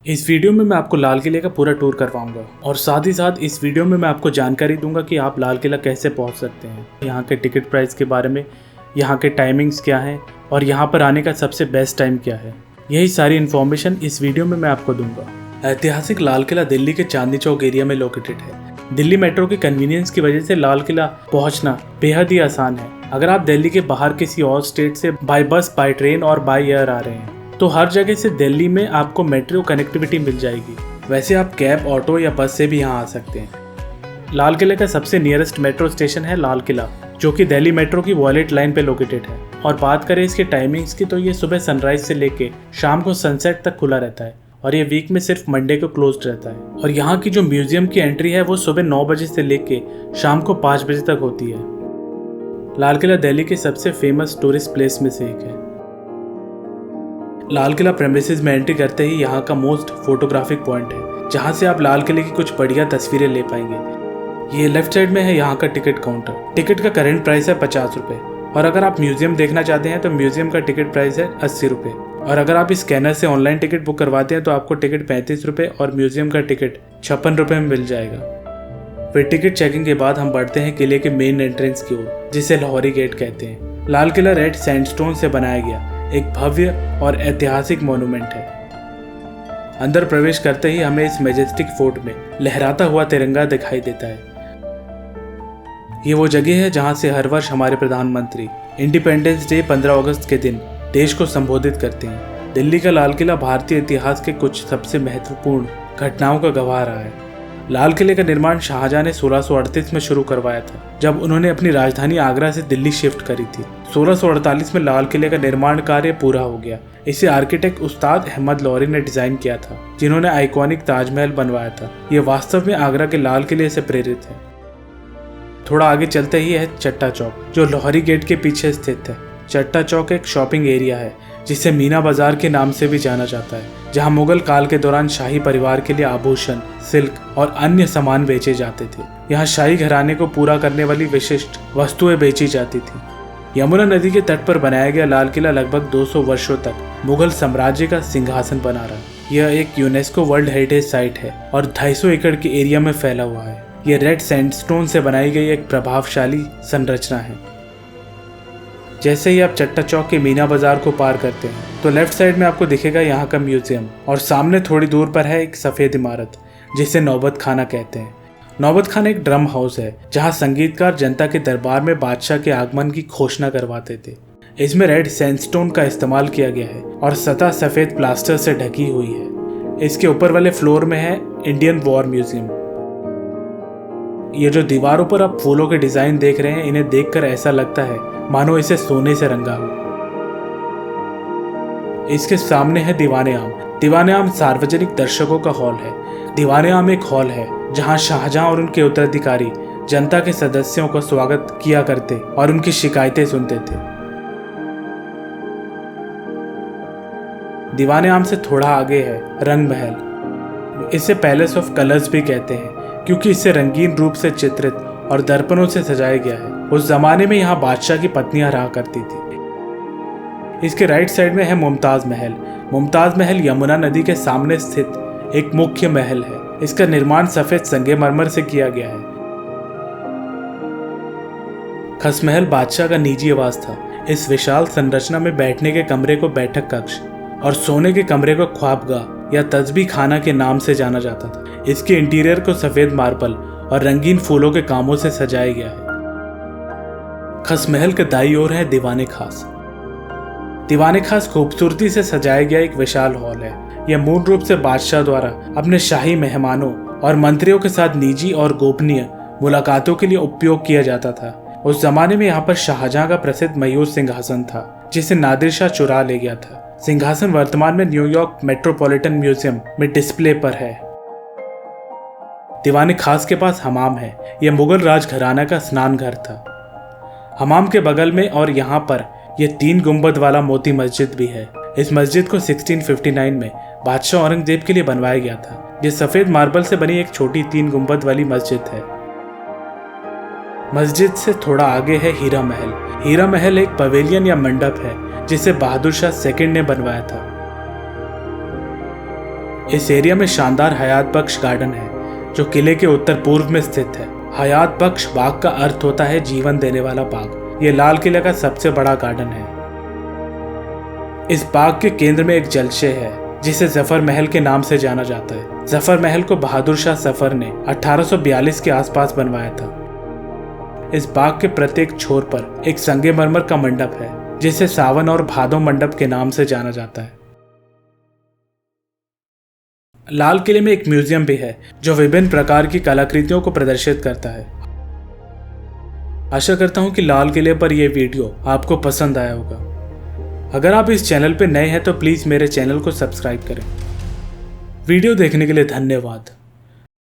इस वीडियो में मैं आपको लाल किले का पूरा टूर करवाऊंगा और साथ ही साथ इस वीडियो में मैं आपको जानकारी दूंगा कि आप लाल किला कैसे पहुंच सकते हैं, यहाँ के टिकट प्राइस के बारे में, यहाँ के टाइमिंग्स क्या हैं और यहाँ पर आने का सबसे बेस्ट टाइम क्या है। यही सारी इन्फॉर्मेशन इस वीडियो में मैं आपको दूंगा। ऐतिहासिक लाल किला दिल्ली के चांदनी चौक एरिया में लोकेटेड है। दिल्ली मेट्रो के कन्वीनियंस की वजह से लाल किला पहुँचना बेहद ही आसान है। अगर आप दिल्ली के बाहर किसी और स्टेट से बाय बस, बाय ट्रेन और बाय एयर आ रहे हैं तो हर जगह से दिल्ली में आपको मेट्रो कनेक्टिविटी मिल जाएगी। वैसे आप कैब, ऑटो या बस से भी यहाँ आ सकते हैं। लाल किले का सबसे नियरेस्ट मेट्रो स्टेशन है लाल किला, जो कि दिल्ली मेट्रो की वॉलेट लाइन पे लोकेटेड है। और बात करें इसके टाइमिंग्स की तो ये सुबह सनराइज से लेके शाम को सनसेट तक खुला रहता है और ये वीक में सिर्फ मंडे को क्लोज्ड रहता है। और यहाँ की जो म्यूजियम की एंट्री है वो सुबह 9 बजे से लेके शाम को 5 बजे तक होती है। लाल किला दिल्ली के सबसे फेमस टूरिस्ट प्लेस में से एक है। लाल किला प्रेमिसेस में एंट्री करते ही यहाँ का मोस्ट फोटोग्राफिक पॉइंट है, जहाँ से आप लाल किले की कुछ बढ़िया तस्वीरें ले पाएंगे। ये लेफ्ट साइड में है यहाँ का टिकट काउंटर। टिकट का करंट प्राइस है 50 रुपये और अगर आप म्यूजियम देखना चाहते हैं तो म्यूजियम का टिकट प्राइस है 80 रुपये। और अगर आप इस स्कैनर से ऑनलाइन टिकट बुक करवाते हैं तो आपको टिकट 35 रुपये और म्यूजियम का टिकट 56 रुपये में मिल जाएगा। फिर टिकट चेकिंग के बाद हम बढ़ते हैं किले के मेन एंट्रेंस की ओर, जिसे लाहौरी गेट कहते हैं। लाल किला रेड सैंडस्टोन से बनाया गया एक भव्य और ऐतिहासिक मॉन्यूमेंट है। अंदर प्रवेश करते ही हमें इस मैजेस्टिक फोर्ट में लहराता हुआ तिरंगा दिखाई देता है। ये वो जगह है जहां से हर वर्ष हमारे प्रधानमंत्री इंडिपेंडेंस डे 15 अगस्त के दिन देश को संबोधित करते हैं। दिल्ली का लाल किला भारतीय इतिहास के कुछ सबसे महत्वपूर्ण घटनाओं का गवाह रहा है। लाल किले का निर्माण शाहजहां ने 1638 में शुरू करवाया था, जब उन्होंने अपनी राजधानी आगरा से दिल्ली शिफ्ट करी थी। 1648 में लाल किले का निर्माण कार्य पूरा हो गया। इसे आर्किटेक्ट उस्ताद अहमद लॉरी ने डिजाइन किया था, जिन्होंने आइकॉनिक ताजमहल बनवाया था। ये वास्तव में आगरा के लाल किले से प्रेरित है। थोड़ा आगे चलते ही है चट्टा चौक, जो लाहौरी गेट के पीछे स्थित है। चट्टा चौक एक शॉपिंग एरिया है जिसे मीना बाजार के नाम से भी जाना जाता है, जहां मुगल काल के दौरान शाही परिवार के लिए आभूषण, सिल्क और अन्य सामान बेचे जाते थे। यहाँ शाही घराने को पूरा करने वाली विशिष्ट वस्तुएं बेची जाती थी। यमुना नदी के तट पर बनाया गया लाल किला लगभग 200 वर्षों तक मुगल साम्राज्य का सिंहासन बना रहा। यह एक यूनेस्को वर्ल्ड हेरिटेज साइट है और 250 एकड़ के एरिया में फैला हुआ है। यह रेड सैंडस्टोन से बनाई गई एक प्रभावशाली संरचना है। जैसे ही आप चट्टा चौक के मीना बाजार को पार करते हैं तो लेफ्ट साइड में आपको दिखेगा यहाँ का म्यूजियम और सामने थोड़ी दूर पर है एक सफेद इमारत जिसे नौबत खाना कहते हैं। नौबत खाना एक ड्रम हाउस है जहाँ संगीतकार जनता के दरबार में बादशाह के आगमन की घोषणा करवाते थे। इसमें रेड सैंडस्टोन का इस्तेमाल किया गया है और सतह सफेद प्लास्टर से ढकी हुई है। इसके ऊपर वाले फ्लोर में है इंडियन वॉर म्यूजियम। ये जो दीवारों पर आप फूलों के डिजाइन देख रहे हैं, इन्हें देखकर ऐसा लगता है मानो इसे सोने से रंगा हो। इसके सामने है दीवाने आम। दीवाने आम सार्वजनिक दर्शकों का हॉल है। दीवाने आम एक हॉल है जहां शाहजहां और उनके उत्तराधिकारी जनता के सदस्यों का स्वागत किया करते और उनकी शिकायतें सुनते थे। दीवाने आम से थोड़ा आगे है रंग महल। इसे पैलेस ऑफ कलर्स भी कहते हैं क्योंकि इसे रंगीन रूप से चित्रित और दर्पणों से सजाया गया है। उस जमाने में यहाँ बादशाह की पत्नियां रहा करती थी। इसके राइट साइड में है मुमताज महल। मुमताज महल यमुना नदी के सामने स्थित एक मुख्य महल है। इसका निर्माण सफेद संगमरमर से किया गया है। खसमहल बादशाह का निजी आवास था। इस विशाल संरचना में बैठने के कमरे को बैठक कक्ष और सोने के कमरे को ख्वाबगाह या तस्बीह खाना के नाम से जाना जाता था। इसके इंटीरियर को सफेद मार्बल और रंगीन फूलों के कामों से सजाया गया है। खसमहल के दाईं ओर है दीवाने खास। दीवाने खास खूबसूरती से सजाया गया एक विशाल हॉल है। यह मूल रूप से बादशाह द्वारा अपने शाही मेहमानों और मंत्रियों के साथ निजी और गोपनीय मुलाकातों के लिए उपयोग किया जाता था। उस जमाने में यहाँ पर शाहजहां का प्रसिद्ध मयूर सिंहासन था, जिसे नादिर शाह चुरा ले गया था। सिंहासन वर्तमान में न्यूयॉर्क मेट्रोपॉलिटन म्यूजियम में डिस्प्ले पर है। दीवाने खास के पास हमाम है। यह मुगल राजघराना का स्नान घर था। हमाम के बगल में और यहाँ पर यह 3 गुंबद वाला मोती मस्जिद भी है। इस मस्जिद को 1659 में बादशाह औरंगजेब के लिए बनवाया गया था। यह सफेद मार्बल से बनी एक छोटी 3 गुंबद वाली मस्जिद है। मस्जिद से थोड़ा आगे है हीरा महल। हीरा महल एक पवेलियन या मंडप है जिसे बहादुर शाह सेकंड ने बनवाया था। इस एरिया में शानदार हयात बख्श गार्डन है जो किले के उत्तर पूर्व में स्थित है। हयात बख्श बाग का अर्थ होता है जीवन देने वाला बाग। ये लाल किले का सबसे बड़ा गार्डन है। इस बाग के केंद्र में एक जलाशय है जिसे जफर महल के नाम से जाना जाता है। जफर महल को बहादुर शाह जफर ने 1842 के आसपास बनवाया था। इस बाग के प्रत्येक छोर पर एक संगमरमर का मंडप है जिसे सावन और भादो मंडप के नाम से जाना जाता है। लाल किले में एक म्यूजियम भी है जो विभिन्न प्रकार की कलाकृतियों को प्रदर्शित करता है। आशा करता हूं कि लाल किले पर यह वीडियो आपको पसंद आया होगा। अगर आप इस चैनल पर नए हैं तो प्लीज़ मेरे चैनल को सब्सक्राइब करें। वीडियो देखने के लिए धन्यवाद।